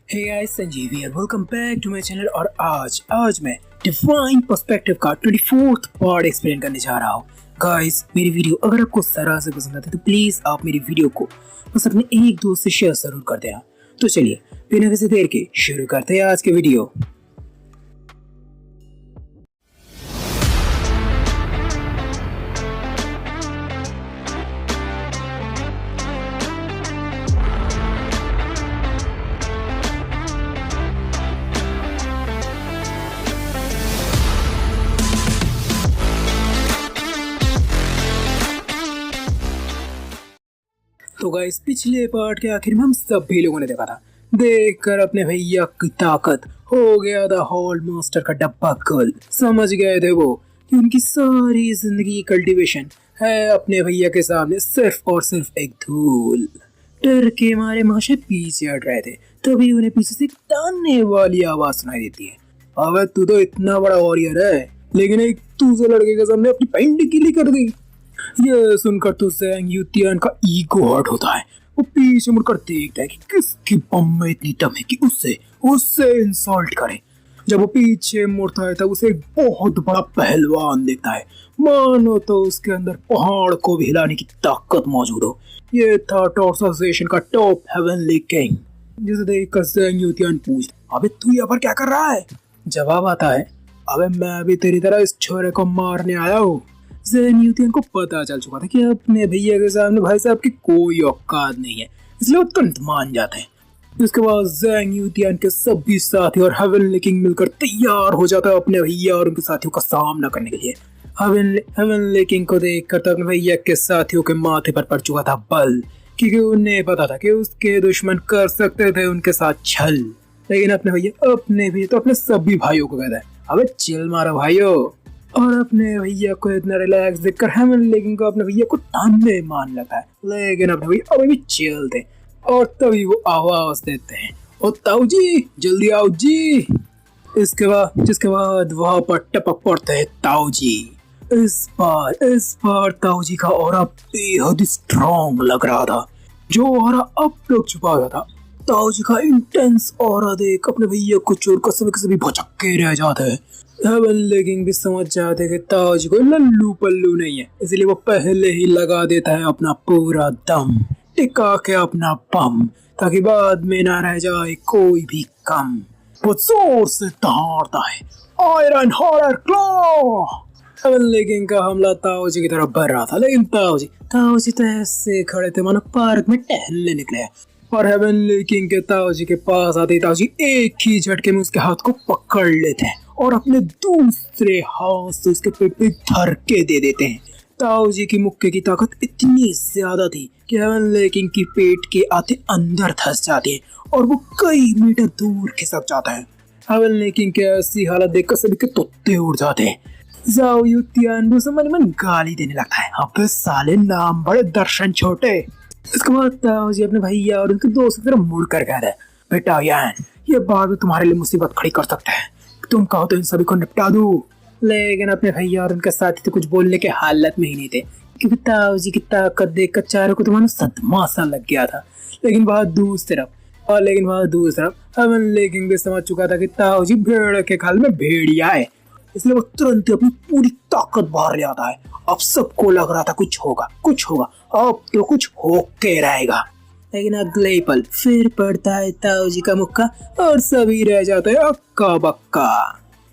Hey guys, Sanjeev here. Welcome back to my channel. और आज मैं डिवाइन पर्सपेक्टिव का 24th पार्ट एक्सप्लेन करने जा रहा हूँ। गाइस, मेरी वीडियो अगर आपको जरा से पसंद आती है तो प्लीज आप मेरी वीडियो को बस अपने एक दोस्त से शेयर जरूर कर देना। तो चलिए बिना किसी देर के शुरू करते हैं आज के वीडियो। तो गाइस, पिछले पार्ट के आखिर में हम सभी लोगों ने देखा था, देखकर अपने भैया की ताकत हो गया था हॉल मास्टर का डब्बा कल। समझ गए थे वो कि उनकी सारी जिंदगी की कल्टीवेशन है अपने भैया के सामने सिर्फ और सिर्फ एक धूल। डर के मारे महाशय पीछे हट रहे थे, तभी उन्हें पीछे से एक ताने वाली आवाज सुनाई देती है। अबे तू तो इतना बड़ा वॉरियर है, लेकिन एक दूसरे लड़के के सामने अपनी पैंट गीली कर दी। ये सुनकर तो ज़ैंग युतियान का ईगो हर्ट होता है। वो पीछे मुड़कर देखता है कि किसकी बम में इतनी दम है कि उससे इंसल्ट करे। जब वो पीछे मुड़ता है तब उसे एक बहुत बड़ा पहलवान देखता है, मानो तो उसके अंदर पहाड़ को भी हिलाने की ताकत मौजूद हो। ये था टॉर्सासेशन का टॉप हेवनली किंग, जिसे देखकर ज़ैंग युतियान पूछता, अबे तू यहाँ पर क्या कर रहा है? जवाब आता है, अबे मैं भी तेरी तरह इस छोरे को मारने आया हूँ। ज़ैंग युतियान को पता चल चुका था कि अपने भैया के सामने भाई साहब की कोई औकात नहीं है, इसलिए वो तुरंत मान जाते हैं। इसके बाद ज़ैंग युतियान के सभी साथी और हेवनली किंग मिलकर तैयार हो जाता है अपने भैया और उनके साथियों का सामना करने के लिए। हेवनली किंग को देखकर तो अपने भैया के साथियों के माथे पर पड़ चुका था बल, क्योंकि उन्हें पता था कि उसके दुश्मन कर सकते थे उनके साथ छल। लेकिन अपने भैया तो अपने सभी भाइयों को कहता है, अबे चिल मारो भाइयों। और अपने भैया को इतना रिलैक्स देखकर हेवनली किंग को अपने भैया को ताने मान लगा है, लेकिन अपने भैया अभी भी चिल थे। और तभी वो आवाज देते हैं, ओ ताऊ जी जल्दी आओ जी। जिसके बाद वहां पर टपक पड़ते हैं ताऊ जी। इस बार ताऊ जी का ऑरा बेहद स्ट्रॉन्ग लग रहा था, जो ऑरा अब तक छुपा गया था। ताऊ जी का इंटेंस ऑरा देख अपने भैया को छोड़कर सभी भौचक्के रह जाते हैं। हेवनली किंग भी समझ जाते कि ताऊ जी को लल्लू पल्लू नहीं है, इसलिए वो पहले ही लगा देता है अपना पूरा दम, टिका के अपना बम, ताकि बाद में ना रह जाए कोई भी कम। वो जोर से दहाड़ता है, iron horror claw. Heavenly king का हमला ताऊ जी की तरफ बढ़ रहा था, लेकिन ताऊ जी तो ऐसे खड़े थे मानो पार्क में टहलने निकले। और हेवनली किंग के ताऊ जी के पास आते ताऊ जी एक ही झटके में उसके हाथ को पकड़ लेते हैं और अपने दूसरे हाथ से उसके पेट पे धरके दे देते हैं। ताऊ जी की मुक्के की ताकत इतनी ज्यादा थी कि हेवनली किंग की पेट के आते अंदर धंस जाते हैं और वो कई मीटर दूर खिसक जाता है। हेवनली किंग की ऐसी हालत देखकर सभी के तोते उड़ जाते हैं। ज़ाओ युतियान भी मन मन गाली देने लगता है, अबे साले नाम बड़े दर्शन छोटे। इसके बाद ताऊ जी अपने भैया और उनके दोस्त की तरफ मुड़ कर कहते हैं, बेटा यान ये बात तुम्हारे लिए मुसीबत खड़ी कर सकता है, तुम कहो तो इन सभी को निपटा दूं। लेकिन अपने भैया और उनके साथी तो कुछ बोलने के हालत में ही नहीं थे, क्योंकि ताऊ जी की ताकत देखकर चारों को तुम्हारा सदमा सा लग गया था। लेकिन वहां दूसरी तरफ हेवनली किंग भी समझ चुका था कि ताऊ जी भेड़ के खाल में भेड़िया है, इसलिए वो तुरंत अपनी पूरी ताकत बाहर ले आता है। अब सबको लग रहा था कुछ होगा, अब तो कुछ होके रहेगा। लेकिन अगले ही पल फिर पड़ता है ताऊ जी का मुक्का और सभी रह जाते हैं अक्का बक्का,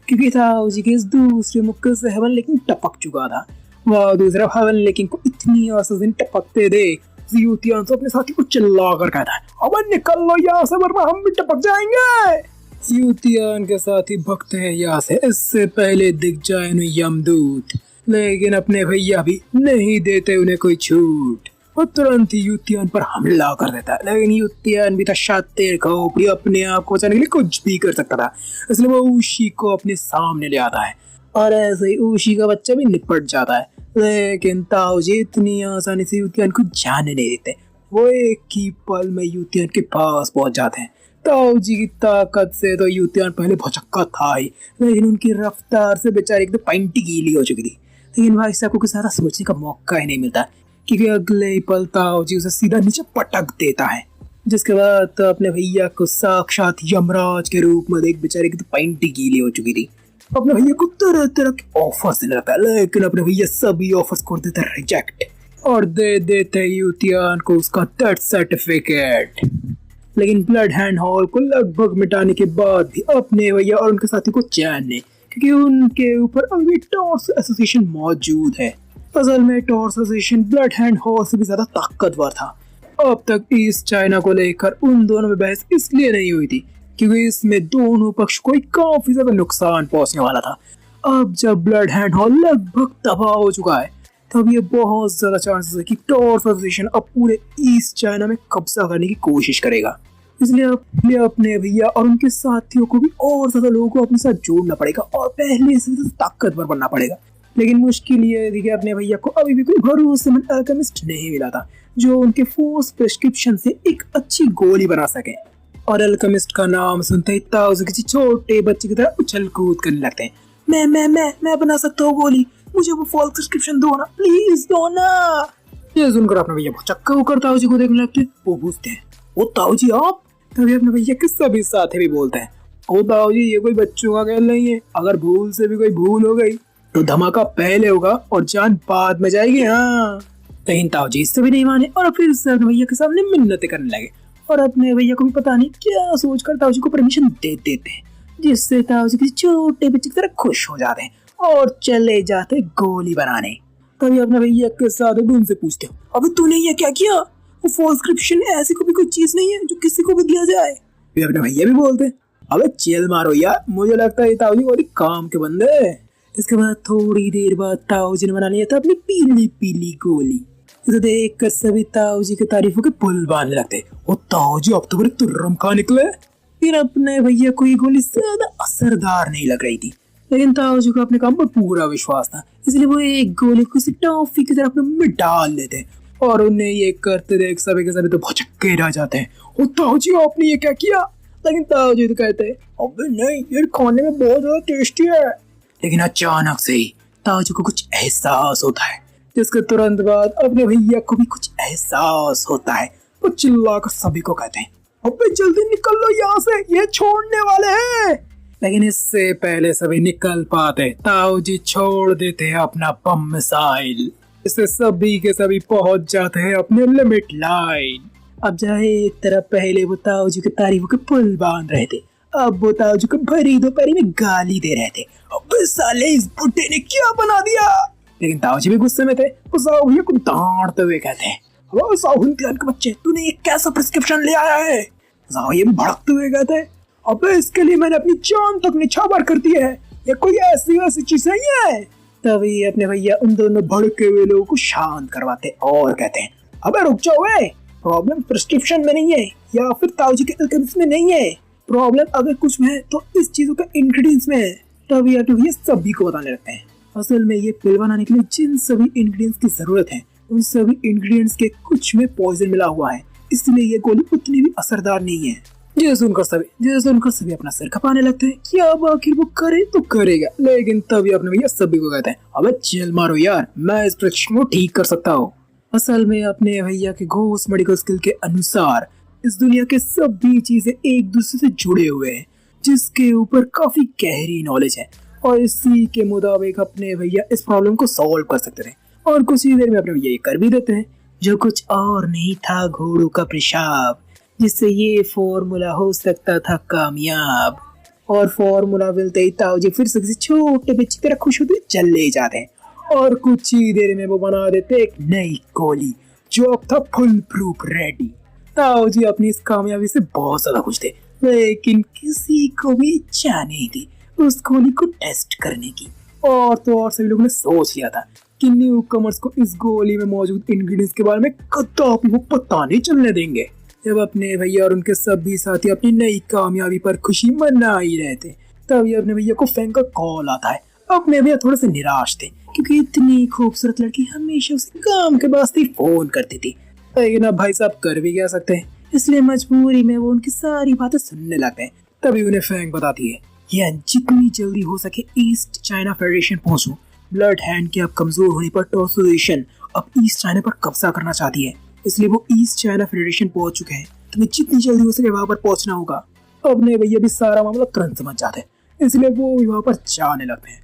क्योंकि ताऊ जी के इस दूसरे मुक्के से हेवनली किंग टपक चुका था। वह दूसरा हेवनली किंग को इतनी आसानी टपकते देख युतियान से अपने साथी को चिल्ला कर कहता है, अब निकल लो यहाँ से वरना हम भी टपक जाएंगे। युतियान के साथी भगते हैं यहाँ से, इससे पहले दिख जाए उन्हें यमदूत। लेकिन अपने भैया भी नहीं देते उन्हें कोई छूट, वो तुरंत ही युतियान पर हमला कर देता है। लेकिन युतियान भी था शातिर खोपड़ी, अपने आप को बचाने के लिए कुछ भी कर सकता था, इसलिए वो ऊशी को अपने सामने ले आता है और ऐसे ही ऊशी का बच्चा भी निपट जाता है। लेकिन ताऊ जी इतनी आसानी से युतियान को जाने नहीं देते, वो एक ही पल में युतियान के पास पहुंच जाते हैं। ताऊ जी की ताकत से तो युतियान पहले भौचक्का था ही, लेकिन उनकी रफ्तार से बेचारे एकदम पैंटी गीली हो चुकी थी। लेकिन भाई साहब को कुछ ज्यादा सोचने का मौका ही नहीं मिलता, क्योंकि अगले ही पल ताऊ जी उसे सीधा नीचे पटक देता है। जिसके बाद तो अपने भैया को साक्षात यमराज के रूप में देख बेचारे की तो पैंटी गीली हो चुकी थी। अपने भैया को तरह तरह के ऑफर्स देने लगता है, लेकिन अपने भैया सभी ऑफर्स कर देते रिजेक्ट और दे देते युतियान को उसका डेथ सर्टिफिकेट। लेकिन ब्लड हैंड हॉल को लगभग मिटाने के बाद भी अपने भैया और उनके साथी को चैन नहीं, क्योंकि उनके ऊपर अभी टॉर्स एसोसिएशन मौजूद है। असल में torques association blood hand hall से भी ज्यादा ताकतवर था। अब तक ईस्ट चाइना को लेकर उन दोनों में बहस इसलिए नहीं हुई थी क्योंकि इसमें दोनों पक्ष को काफी ज्यादा नुकसान पहुंचने वाला था। अब जब ब्लड हैंड हॉल लगभग तबाह हो चुका है, तब ये बहुत ज्यादा चांसेस है कि टॉर्स एसोसिएशन अब पूरे ईस्ट चाइना में कब्जा करने की कोशिश करेगा। इसलिए अपने भैया और उनके साथियों को भी और ज्यादा लोगों को अपने साथ जोड़ना पड़ेगा और पहले से ताकतवर बनना पड़ेगा। लेकिन मुश्किल ये थी कि अपने भैया को अभी भी कोई भरोसेमंद अल्केमिस्ट नहीं मिला था जो उनके फोर्स प्रिस्क्रिप्शन से एक अच्छी गोली बना सके। और अल्केमिस्ट का नाम सुनते ही ताओजी किसी छोटे बच्चे की तरह उछल कूद करने लगते हैं। मैं बना सकता हूँ गोली, मुझे वो फॉल्स प्रिस्क्रिप्शन दो ना, प्लीज दो ना। ये सुनकर अपने भैया चक्का होकर ताओजी को देखने लगते हैं। वो पूछते हैं, ओ ताओजी आप? तभी अपने भैया के सभी साथी भी बोलते हैं, ओ ताओजी ये कोई बच्चों का खेल नहीं है, अगर भूल से भी कोई भूल हो गई तो धमाका पहले होगा और जान बाद में जाएगी। हाँ, लेकिन ताऊजी इससे भी नहीं माने और फिर से अपने भैया के सामने मिन्नतें करने लगे और अपने भैया को भी पता नहीं क्या सोचकर ताऊजी को परमिशन दे देते हैं, जिससे ताऊजी किसी छोटे बच्चे की तरह खुश हो जाते हैं और चले जाते गोली बनाने। तभी अपने भैया के साथ उनसे पूछते हो, अबे तूने ये क्या किया? वो फॉल्सक्रिप्शन ऐसी को भी कोई चीज नहीं है जो किसी को भी दिया जाए। अपने भैया भी बोलते हैं, अबे चिल मारो यार, मुझे लगता है ताऊजी और काम के बंदे हैं। इसके बाद थोड़ी देर बाद ताऊजी ने बना लिया था अपनी पीली पीली गोली। इसे देखकर सभी ताऊजी की तारीफों के पुल बांधने लगते। ओ ताऊजी अब तो बड़े तुर्रम खा निकले। फिर अपने भैया को ये गोली ज्यादा असरदार नहीं लग रही थी, लेकिन ताऊजी को अपने काम पर पूरा विश्वास था, इसलिए वो एक गोली को टॉफी की तरह अपने मुंह में डाल लेते और उन्हें ये करते देख सभी के सभी तो भौचक्के रह जाते हैं। ओ ताऊजी आपने ये क्या किया? लेकिन ताऊजी तो कहते हैं, अबे नहीं, ये खाने में बहुत ज्यादा टेस्टी है। लेकिन अचानक से ही ताऊजी को कुछ एहसास होता है, जिसके तुरंत बाद अपने भैया को भी कुछ एहसास होता है। वो चिल्लाकर सभी को कहते हैं, अबे जल्दी निकल लो यहाँ से, ये छोड़ने वाले हैं। लेकिन इससे पहले सभी निकल पाते ताऊजी छोड़ देते हैं अपना बम मिसाइल, इससे सभी के सभी पहुंच जाते हैं अपने लिमिट लाइन। अब चाहे एक तरफ पहले वो ताऊजी के तारीफों के पुल बांध रहे थे, अब वो ताऊजी को भरी दोपहरी में गाली दे रहे थे, अबे साले इस बुड्ढे ने क्या बना दिया। लेकिन ताऊजी भी गुस्से में थे। वो साहू भैया को डांटते हुए कहते हैं, अबे साहू के बच्चे, तूने ये कैसा प्रिस्क्रिप्शन ले आया है? साहू ये भड़कते हुए कहते हैं, अबे इसके लिए मैंने अपनी जान तक निछावर कर दी है, ये कोई ऐसी वैसी चीज नहीं है। तभी अपने भैया उन दोनों भड़के हुए लोगों को शांत करवाते और कहते हैं, अबे रुक जाओ, प्रॉब्लम प्रिस्क्रिप्शन में नहीं है या फिर ताऊजी के अल्केमिस्ट में नहीं है, प्रॉब्लम अगर कुछ में है तो इस चीजों के इंग्रेडिएंट्स में है। तभी अपने भैया सभी को बताने लगते हैं, असल में ये पिल बनाने के लिए जिन सभी इंग्रेडिएंट्स की जरूरत है उन सभी इंग्रेडिएंट्स के कुछ में पॉइजन मिला हुआ है, इसलिए ये गोली उतनी भी असरदार नहीं है। ये सुनकर सभी अपना सिर खपाने लगते हैं कि अब आखिर वो करे तो करेगा। लेकिन तभी अपने भैया सभी को कहते हैं, अबे चिल मारो यार, मैं इस प्रिस्क्रिप्शन को ठीक कर सकता हूँ। असल में अपने भैया के घोस्ट मेडिकल स्किल के अनुसार इस दुनिया के सभी चीजें एक दूसरे से जुड़े हुए हैं, जिसके ऊपर काफी गहरी नॉलेज है और इसी के मुताबिक अपने भैया इस प्रॉब्लम को सॉल्व कर सकते थे और कुछ ही देर में अपने भैया ये कर भी देते हैं, जो कुछ और नहीं था घोड़ों का पेशाब, जिससे ये फॉर्मूला हो सकता था कामयाब। और फॉर्मूला मिलते ही ताऊजी फिर से किसी छोटे बच्चे की तरह खुश होते चले जाते हैं और कुछ ही देर में वो बना देते एक नई गोली जो अब था फुल प्रूफ रेडी। ताऊजी अपनी इस कामयाबी से बहुत ज्यादा खुश थे, लेकिन किसी को भी इच्छा नहीं थी उस गोली को टेस्ट करने की। और तो और सभी लोगों ने सोच लिया था कि न्यू कमर्स को इस गोली में मौजूद इंग्रेडिएंट्स के बारे में कदापि वो पता नहीं चलने देंगे। जब अपने भैया और उनके सभी साथी अपनी नई कामयाबी पर खुशी मना ही रहे थे, तभी अपने भैया को फैंग का कॉल आता है। अपने भैया थोड़े से निराश थे क्योंकि इतनी खूबसूरत लड़की हमेशा उसे काम के वास्ते फोन करती थी, लेकिन अब भाई साहब कर भी क्या सकते हैं, इसलिए मजबूरी में वो उनकी सारी बातें सुनने लगते हैं। तभी उन्हें फैंग बताती है, ये जितनी जल्दी हो सके ईस्ट चाइना फेडरेशन पहुंचो। ब्लड हैंड के अब कमजोर होने पर टॉर्सोएशन अब ईस्ट चाइना पर कब्जा करना चाहती है, इसलिए वो ईस्ट चाइना फेडरेशन पहुंच चुके हैं तुम्हें जितनी जल्दी हो सके वहां पर पहुंचना होगा। अपने भैया भी सारा मामला तुरंत समझ जाते हैं, इसलिए वो भी वहां पर जाने लगते हैं।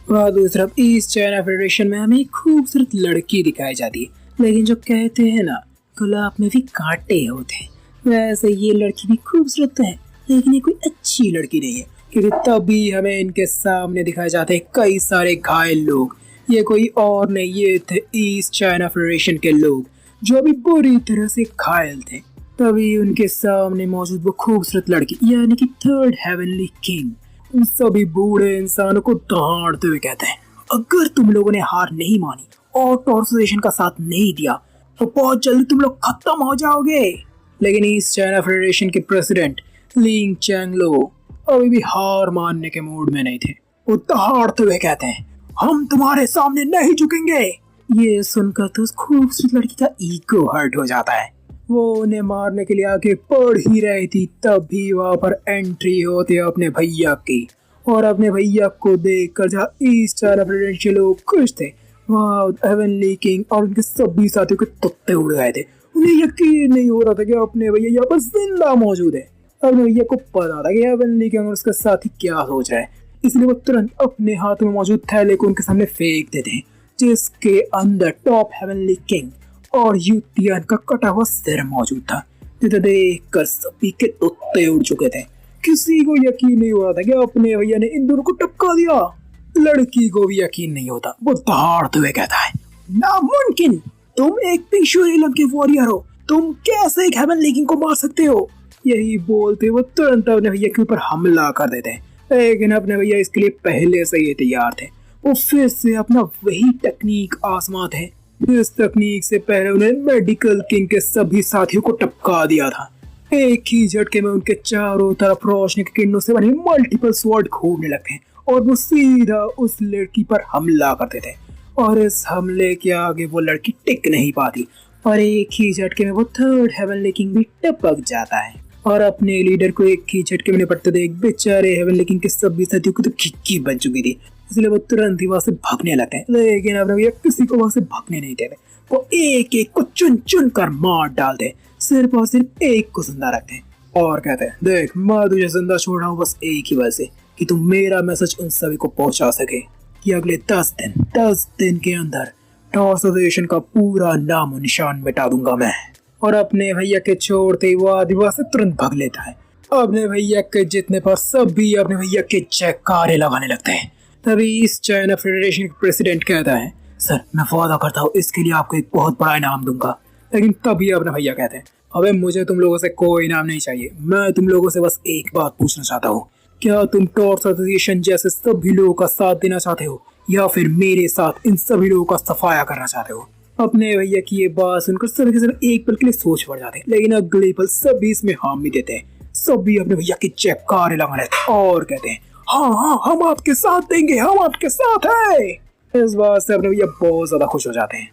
वहाँ दूसरी तरफ ईस्ट चाइना फेडरेशन में हमें एक खूबसूरत लड़की दिखाई जाती है, लेकिन जो कहते हैं ना गुलाब में भी कांटे होते हैं, वैसे ये लड़की भी खूबसूरत है, लेकिन ये कोई अच्छी लड़की नहीं है, क्योंकि तभी हमें इनके सामने दिखाए जाते हैं कई सारे घायल लोग। ये कोई और नहीं, ये थे ईस्ट चाइना फेडरेशन के लोग जो अभी बुरी तरह से घायल थे। तभी उनके सामने मौजूद वो खूबसूरत लड़की यानी कि थर्ड हेवनली किंग उन सभी बूढ़े इंसानों को दहाड़ते हुए कहते हैं, अगर तुम लोगों ने हार नहीं मानी और टॉर्सोजेशन का साथ नहीं दिया तो बहुत जल्दी तुम लोग खत्म हो जाओगे। लेकिन ईस्ट चाइना फेडरेशन के प्रेसिडेंट लिंग चैंगलो अभी भी हार मानने के मूड में नहीं थे। वो दहाड़ते हुए कहते हैं, हम तुम्हारे सामने नहीं झुकेंगे। ये सुनकर तो उस खूबसूरत लड़की का ईगो हर्ट हो जाता है। वो उन्हें मारने के लिए आगे बढ़ ही रही थी, तभी वहां पर एंट्री होती है अपने भैया की। और अपने भैया को देखकर जहाँ ईस्ट चाइना फेडरेशन के लोग खुश थे, वहाँ हेवनली किंग और उनके सभी साथियों के तत्ते उड़ गए थे। उन्हें यकीन नहीं हो रहा था कि अपने भैया यहाँ पर जिंदा मौजूद है। अपने भैया को पता था कि हेवनली किंग और उसका साथी क्या सोच रहे हैं, इसलिए वो तुरंत अपने हाथ में मौजूद थैले को उनके सामने फेंक देते हैं, जिसके अंदर टॉप हेवनली किंग और यूतियान का कटा हुआ सिर मौजूद था, जिसे देखकर सभी के तोते उड़ चुके थे। किसी को यकीन नहीं हो रहा था कि अपने भैया ने इन दोनों को टपका दिया। लड़की को भी यकीन नहीं होता, वो दहाड़ते हुए कहता है, नामुमकिन, तुम एक पेशेवर इलम के वॉरियर हो, तुम कैसे एक हेवनली किंग को मार सकते हो। यही बोलते वो तुरंत अपने भैया के ऊपर हमला कर देते हैं, लेकिन अपने भैया इसके लिए पहले से ही तैयार थे। वो फिर से अपना वही टेक्निक आजमाते हैं। इस तकनीक से पहले उन्हें मेडिकल किंग के सभी साथियों को टपका दिया था। एक ही झटके में उनके चारों तरफ रोशनी के किरणों से बने मल्टीपल स्वॉर्ड घूमने लगते हैं और वो सीधा उस लड़की पर हमला करते थे। और इस हमले के आगे वो लड़की टिक नहीं पाती और एक ही झटके में वो थर्ड हेवनली किंग भी टपक जाता है। और अपने लीडर को एक ही झटके में निपटते देख बेचारे हेवनली किंग के सभी साथियों को तो खिक्की बन चुकी थी, इसलिए वो तुरंत ही वहां से भागने लगते हैं। लेकिन अब भैया किसी को वहां से भागने नहीं देते, वो एक एक को चुन चुन कर मार डालते, सिर्फ और सिर्फ एक को जिंदा रखते हैं और कहते हैं, देख मैं तुझे जिंदा छोड़ रहा हूँ बस एक ही वजह से कि तुम मेरा मैसेज उन सभी को पहुंचा सके कि अगले 10 दिन के अंदर टॉर्सोजेशन का पूरा नाम और निशान मिटा दूंगा मैं। और अपने भैया के छोड़ते ही वो आदिवासी से तुरंत भाग लेता है। अपने भैया के जीतने पर सभी अपने भैया के जयकारे लगाने लगते हैं। तभी ईस्ट चाइना फेडरेशन का प्रेसिडेंट कहता है, सर मैं वादा करता हूँ इसके लिए आपको एक बहुत बड़ा इनाम दूंगा। लेकिन तभी अपने भैया कहते हैं, अबे मुझे तुम लोगों से कोई इनाम नहीं चाहिए, मैं तुम लोगों से बस एक बात पूछना चाहता हूँ, क्या तुम टॉर्च एसोसिएशन जैसे सभी लोगों का साथ देना चाहते हो या फिर मेरे साथ इन सभी लोगों का सफाया करना चाहते हो। अपने भैया की ये बात सुनकर सभी के सभी एक पल के लिए सोच पड़ जाते हैं, लेकिन अगले पल सभी इसमें हामी देते हैं। सभी अपने भैया के जयकारे लगाने और कहते हैं, हाँ हाँ हम आपके साथ देंगे, हम आपके साथ हैं। इस बात से अपने भैया बहुत ज्यादा खुश हो जाते हैं।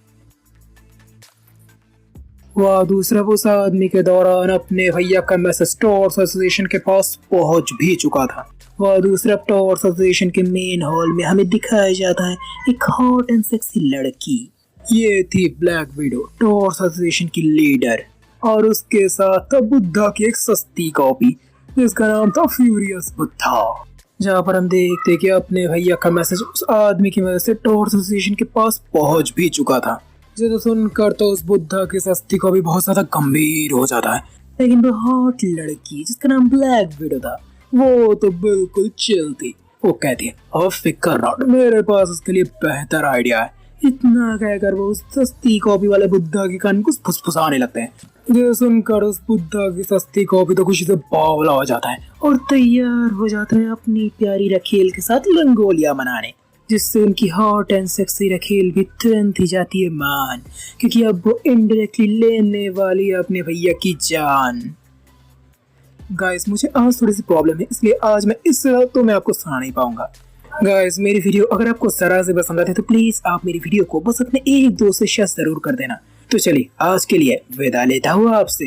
वह दूसरा उस आदमी के दौरान अपने भैया का मैसेज टॉर्च एसोसिएशन के पास पहुंच भी चुका था। वह दूसरा टॉर्च एसोसिएशन के मेन हॉल में हमें दिखाया जाता है एक हॉट एंड सेक्सी लड़की। ये थी ब्लैक विडो, टॉर्च एसोसिएशन की लीडर, और उसके साथ था बुद्धा की एक सस्ती कॉपी जिसका नाम था फ्यूरियस बुद्धा। जहाँ पर हम देखते कि अपने भैया का मैसेज उस आदमी की वजह से टॉर्च एसोसिएशन के पास पहुंच भी चुका था। जिसे सुनकर तो उस बुद्धा की सस्ती को भी बहुत ज्यादा गंभीर हो जाता है, लेकिन वो हॉट लड़की जिसका नाम ब्लैक विडो था वो तो बिल्कुल चिल थी। वो कहती है, अब फिक्र नॉट, मेरे पास उसके लिए बेहतर आइडिया है। इतना कहकर वो उस सस्ती कॉपी वाले बुद्धा के कान को फुसफुसाने लगते हैं। जो सुनकर उस बुद्धा की सस्ती कॉपी तो खुशी से बावला हो जाता है और तैयार हो जाता है अपनी प्यारी रखेल के साथ रंगोलियां मनाने, जिससे उनकी हॉट एंड सेक्सी रखेल भी तुरंत ही जाती है मान, क्योंकि अब वो इनडायरेक्टली लेने वाली है अपने भैया की जान। गाइस मुझे आज थोड़ी सी प्रॉब्लम है, इसलिए आज मैं इस तो मैं आपको सुना नहीं पाऊंगा। गाइस मेरी वीडियो अगर आपको जरा से पसंद आती है तो प्लीज आप मेरी वीडियो को बस अपने एक दोस्त से शेयर जरूर कर देना। तो चलिए आज के लिए विदा लेता हूँ आपसे।